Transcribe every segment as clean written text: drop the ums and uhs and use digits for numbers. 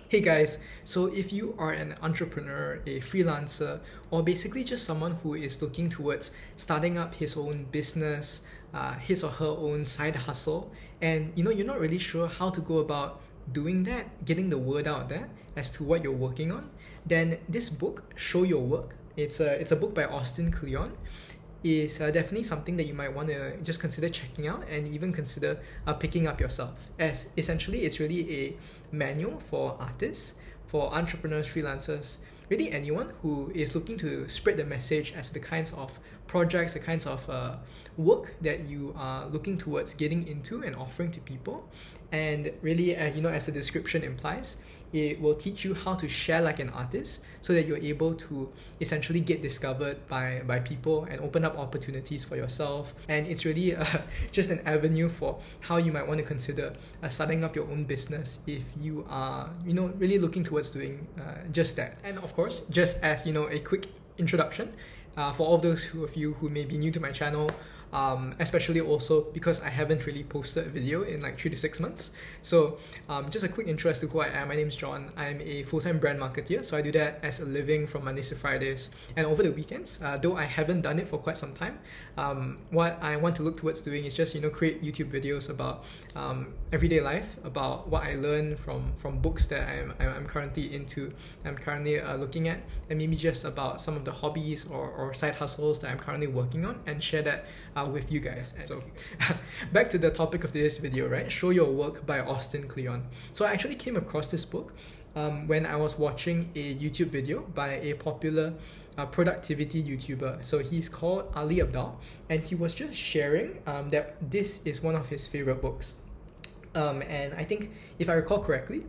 Hey guys, so if you are an entrepreneur, a freelancer, or basically just someone who is looking towards starting up his own business, his or her own side hustle, and you're not really sure how to go about doing that, getting the word out there as to what you're working on, then this book, Show Your Work, it's a book by Austin Kleon, is definitely something that you might want to just consider checking out and even consider picking up yourself, as essentially it's really a manual for artists, for entrepreneurs, freelancers, really anyone who is looking to spread the message as the kinds of projects, the kinds of work that you are looking towards getting into and offering to people. And really, as the description implies, it will teach you how to share like an artist so that you're able to essentially get discovered by people and open up opportunities for yourself. And it's really just an avenue for how you might want to consider starting up your own business if you are really looking towards doing just that. And of course, just as a quick introduction, for all of those of you who may be new to my channel, especially also because I haven't really posted a video in like 3 to 6 months. So just a quick intro as to who I am. My name is John. I'm a full-time brand marketer, so I do that as a living from Mondays to Fridays and over the weekends. Though I haven't done it for quite some time, what I want to look towards doing is just create YouTube videos about everyday life, about what I learned from books that I'm currently into, I'm currently looking at, and maybe just about some of the hobbies or side hustles that I'm currently working on, and share that with you guys. And so back to the topic of this video, right? Show Your Work by Austin Kleon. So I actually came across this book when I was watching a YouTube video by a popular productivity YouTuber. So he's called Ali Abdal, and he was just sharing that this is one of his favorite books. And I think if I recall correctly,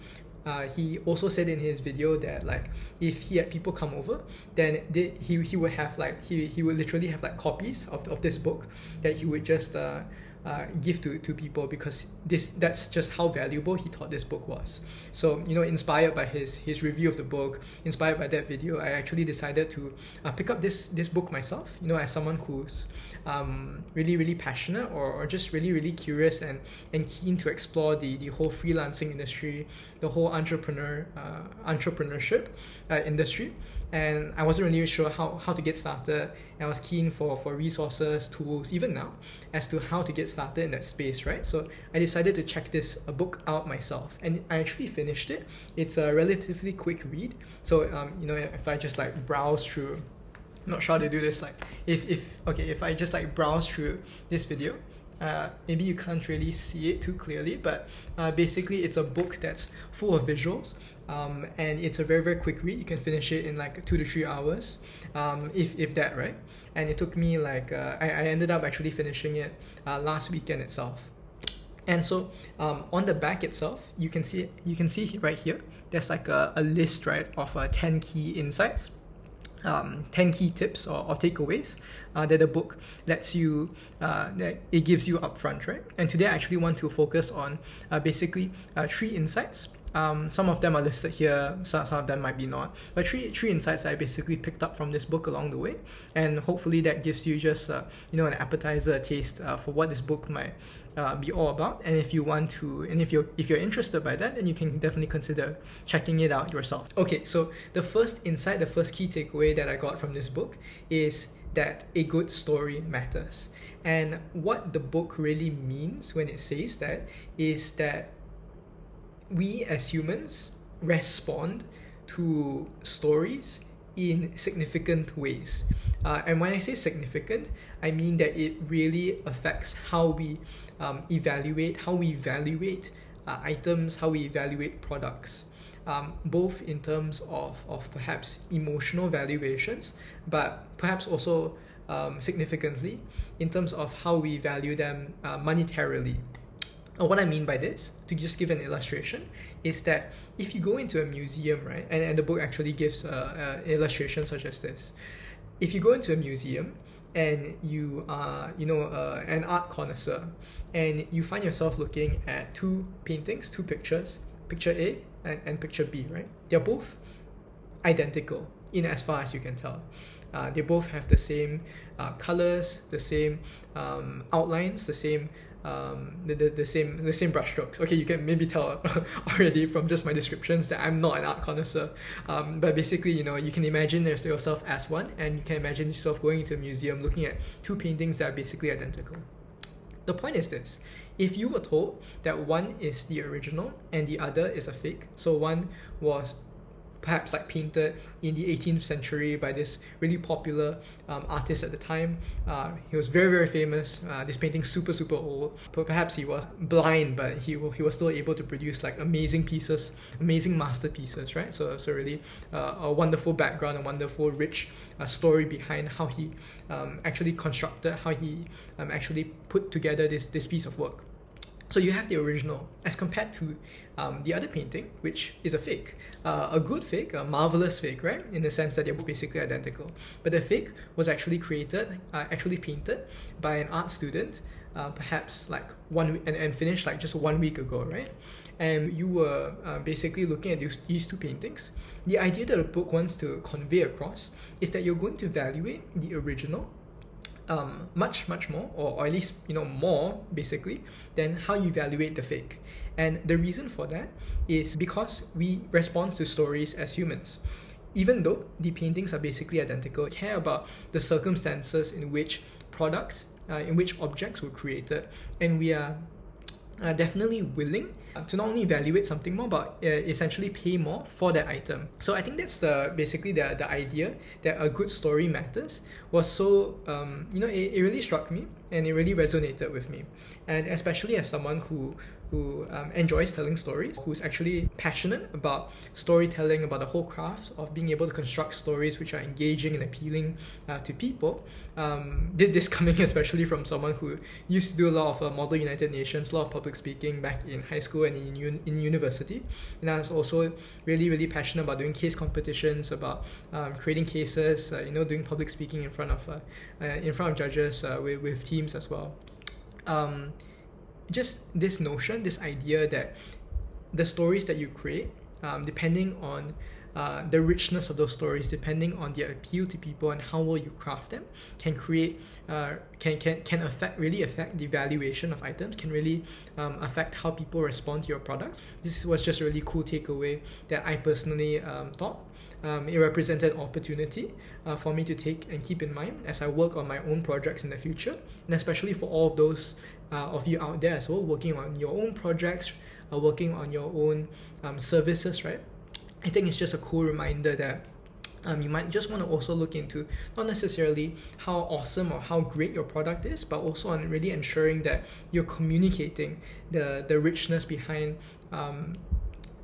he also said in his video that like if he had people come over, then he would have like he would literally have like copies of this book that he would just give to people, because that's just how valuable he thought this book was. So inspired by his review of the book, inspired by that video, I actually decided to pick up this book myself, as someone who's really passionate or just really curious and keen to explore the whole freelancing industry, the whole entrepreneurship industry. And I wasn't really sure how to get started, and I was keen for resources, tools, even now, as to how to get started in that space, right? So I decided to check this book out myself, and I actually finished it. It's a relatively quick read, so if I just like browse through, I'm not sure how to do this, like if I just like browse through this video, maybe you can't really see it too clearly, but basically it's a book that's full of visuals, and it's a very quick read. You can finish it in like 2 to 3 hours, if that, right? And it took me like I ended up actually finishing it last weekend itself. And so on the back itself, you can see right here, there's like a list, right, of 10 key insights, 10 key tips or takeaways that the book lets you, that it gives you upfront, right? And today I actually want to focus on basically 3 insights. Some of them are listed here, some of them might be not, but three insights I basically picked up from this book along the way, and hopefully that gives you just an appetizer, a taste for what this book might be all about. And if you want to, and if you're interested by that, then you can definitely consider checking it out yourself. Okay, so the first insight, the first key takeaway that I got from this book is that a good story matters. And what the book really means when it says that is that we as humans respond to stories in significant ways. And when I say significant, I mean that it really affects how we evaluate items, how we evaluate products, both in terms of perhaps emotional valuations, but perhaps also significantly in terms of how we value them monetarily. What I mean by this, to just give an illustration, is that if you go into a museum, right, and the book actually gives an illustration such as this. If you go into a museum and you are, an art connoisseur, and you find yourself looking at 2 paintings, 2 pictures, picture A and picture B, right? They're both identical in as far as you can tell. They both have the same colors, the same outlines, the same the same brushstrokes. Okay, you can maybe tell already from just my descriptions that I'm not an art connoisseur, but basically, you can imagine yourself as one, and you can imagine yourself going into a museum looking at two paintings that are basically identical. The point is this: if you were told that one is the original and the other is a fake, so one was perhaps like painted in the 18th century by this really popular artist at the time. He was very, very famous. This painting super, super old. Perhaps he was blind, but he was still able to produce like amazing pieces, amazing masterpieces, right? So really a wonderful background, a wonderful rich story behind how he actually constructed, how he actually put together this piece of work. So you have the original as compared to the other painting, which is a fake. A good fake, a marvelous fake, right? In the sense that they're basically identical. But the fake was actually created, actually painted by an art student, perhaps like and finished like just 1 week ago, right? And you were basically looking at these two paintings. The idea that the book wants to convey across is that you're going to evaluate the original much more, or at least more basically than how you evaluate the fake. And the reason for that is because we respond to stories as humans. Even though the paintings are basically identical, we care about the circumstances in which products, in which objects were created, and we are definitely willing to not only evaluate something more, but essentially pay more for that item. So I think that's basically the idea that a good story matters was so, it really struck me and it really resonated with me. And especially as someone who enjoys telling stories, who's actually passionate about storytelling, about the whole craft of being able to construct stories which are engaging and appealing to people. This coming especially from someone who used to do a lot of Model United Nations, a lot of public speaking back in high school and in university. And I was also really, really passionate about doing case competitions, about creating cases, doing public speaking in front of judges with teams as well. Just this notion, this idea that the stories that you create, depending on the richness of those stories, depending on their appeal to people and how well you craft them, can create, can really affect the valuation of items, can really affect how people respond to your products. This was just a really cool takeaway that I personally thought. It represented an opportunity for me to take and keep in mind as I work on my own projects in the future, and especially for all of those of you out there as well, working on your own projects, working on your own services, right? I think it's just a cool reminder that you might just want to also look into not necessarily how awesome or how great your product is, but also on really ensuring that you're communicating the richness behind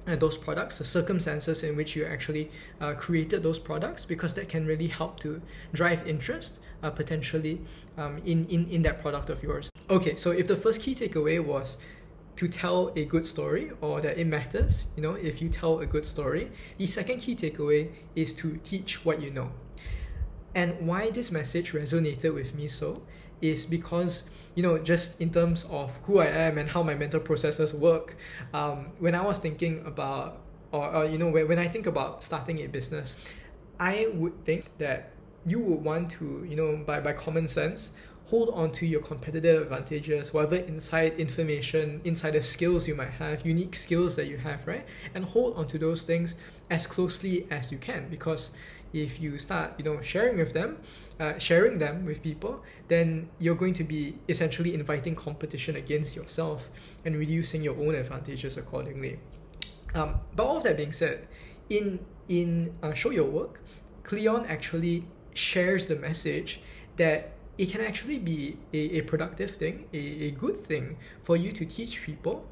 those products, the circumstances in which you actually created those products, because that can really help to drive interest potentially in that product of yours. Okay, so if the first key takeaway was to tell a good story, or that it matters, if you tell a good story, the second key takeaway is to teach what you know. And why this message resonated with me so is because, just in terms of who I am and how my mental processes work, when I was thinking about, when I think about starting a business, I would think that you would want to, by common sense, hold on to your competitive advantages, whatever insider skills you might have, unique skills that you have, right? And hold on to those things as closely as you can, because if you start, sharing them with people, then you're going to be essentially inviting competition against yourself and reducing your own advantages accordingly. But all of that being said, in Show Your Work, Kleon actually shares the message that it can actually be a productive thing, a good thing for you to teach people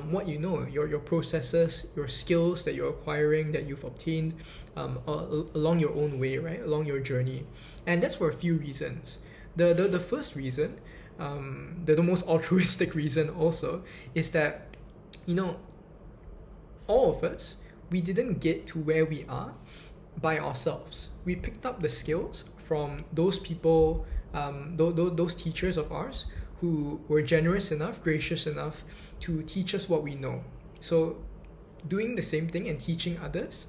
what you know, your processes, your skills that you're acquiring, that you've obtained along your own way, right, along your journey. And that's for a few reasons. The first reason, the most altruistic reason also, is that, all of us, we didn't get to where we are by ourselves. We picked up the skills from those people, those teachers of ours who were generous enough, gracious enough to teach us what we know. So doing the same thing and teaching others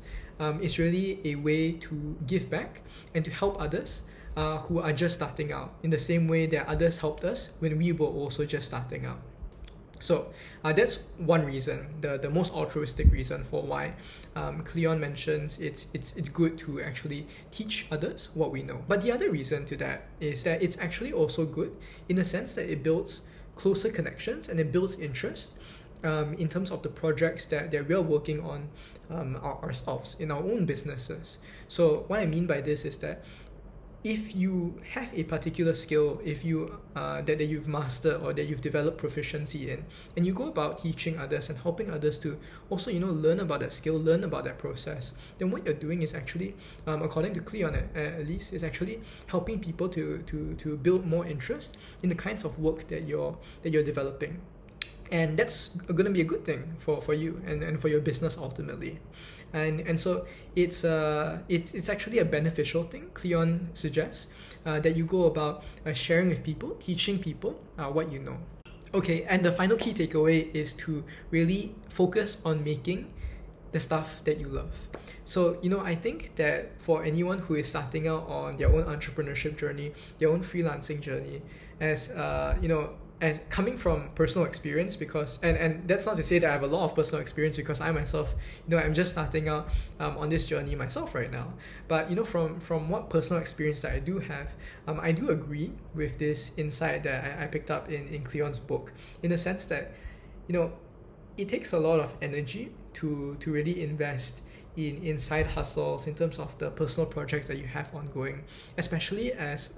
is really a way to give back and to help others who are just starting out, in the same way that others helped us when we were also just starting out. So that's one reason, the most altruistic reason for why Kleon mentions it's good to actually teach others what we know. But the other reason to that is that it's actually also good in the sense that it builds closer connections and it builds interest in terms of the projects that we are working on ourselves in our own businesses. So what I mean by this is that if you have a particular skill, if you that you've mastered or that you've developed proficiency in, and you go about teaching others and helping others to also learn about that skill, learn about that process, then what you're doing is actually, according to Kleon at least, is actually helping people to build more interest in the kinds of work that you're developing. And that's going to be a good thing for you and for your business ultimately. And so it's actually a beneficial thing, Kleon suggests, that you go about sharing with people, teaching people what you know. Okay, and the final key takeaway is to really focus on making the stuff that you love. So, I think that for anyone who is starting out on their own entrepreneurship journey, their own freelancing journey, as and coming from personal experience, because and that's not to say that I have a lot of personal experience, because I myself, I'm just starting out on this journey myself right now. But from what personal experience that I do have, I do agree with this insight that I picked up in Kleon's book, in the sense that it takes a lot of energy to really invest in side hustles, in terms of the personal projects that you have ongoing, especially as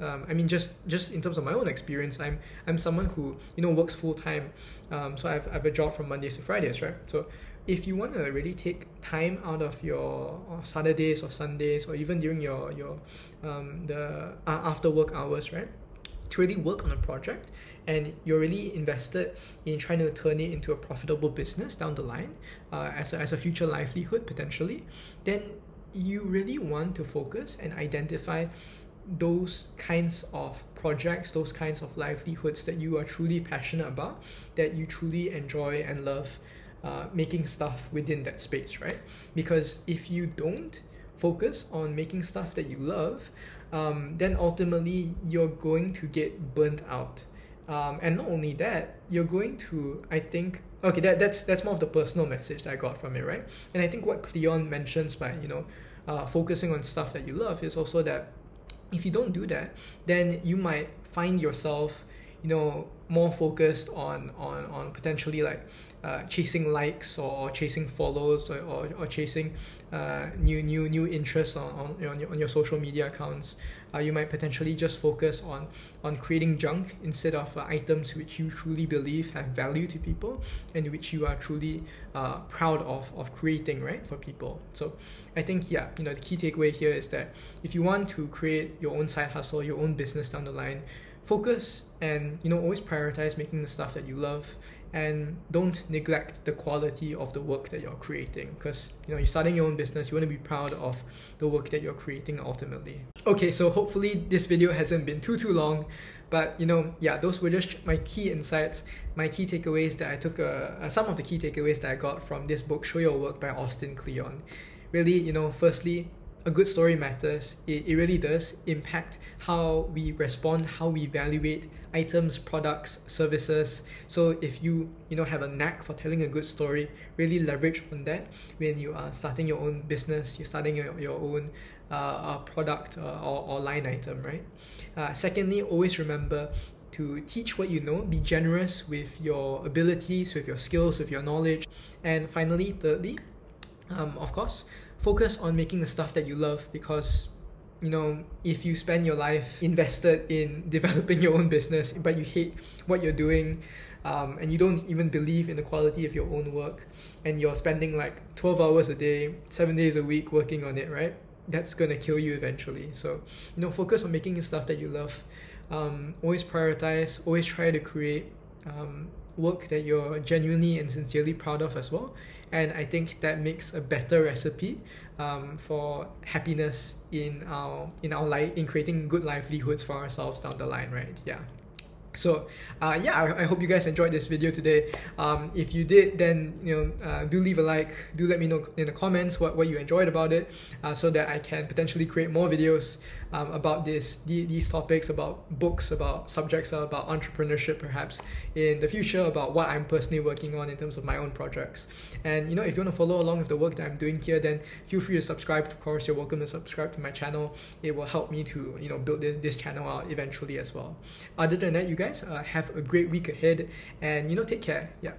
just in terms of my own experience, I'm someone who works full-time, so I have a job from Mondays to Fridays, right? So if you want to really take time out of your Saturdays or Sundays, or even during your the after work hours, right, to really work on a project, and you're really invested in trying to turn it into a profitable business down the line, as a future livelihood potentially, then you really want to focus and identify those kinds of projects, those kinds of livelihoods that you are truly passionate about, that you truly enjoy and love making stuff within that space, right? Because if you don't focus on making stuff that you love, then ultimately you're going to get burnt out. And not only that, you're going to, I think, okay, that's more of the personal message that I got from it, right? And I think what Kleon mentions by focusing on stuff that you love is also that if you don't do that, then you might find yourself more focused on potentially like chasing likes, or chasing follows, or chasing new interests on your social media accounts. You might potentially just focus on creating junk instead of items which you truly believe have value to people, and which you are truly proud of creating, right, for people. So I think the key takeaway here is that if you want to create your own side hustle, your own business down the line, focus and always prioritize making the stuff that you love, and don't neglect the quality of the work that you're creating, because you're starting your own business, you want to be proud of the work that you're creating ultimately. Okay, so hopefully this video hasn't been too long, but those were just my key insights, my key takeaways that I took, some of the key takeaways that I got from this book, Show Your Work by Austin Kleon. Really, firstly, a good story matters. It really does impact how we respond, how we evaluate items, products, services. So if you have a knack for telling a good story, really leverage on that when you are starting your own business, you're starting your own product or line item, right? Secondly, always remember to teach what you know, be generous with your abilities, with your skills, with your knowledge. And finally, thirdly, of course, focus on making the stuff that you love, because if you spend your life invested in developing your own business but you hate what you're doing, and you don't even believe in the quality of your own work, and you're spending like 12 hours a day, 7 days a week working on it, right, that's gonna kill you eventually. So focus on making the stuff that you love. Always prioritize, always try to create work that you're genuinely and sincerely proud of as well. And I think that makes a better recipe for happiness in our life, in creating good livelihoods for ourselves down the line, right? Yeah. So yeah, I hope you guys enjoyed this video today. If you did, then do leave a like, do let me know in the comments what you enjoyed about it, so that I can potentially create more videos about these topics, about books, about subjects, about entrepreneurship perhaps in the future, about what I'm personally working on in terms of my own projects. And if you want to follow along with the work that I'm doing here, then feel free to subscribe. Of course, you're welcome to subscribe to my channel. It will help me to build this channel out eventually as well. Other than that, you guys have a great week ahead, and take care. Yeah.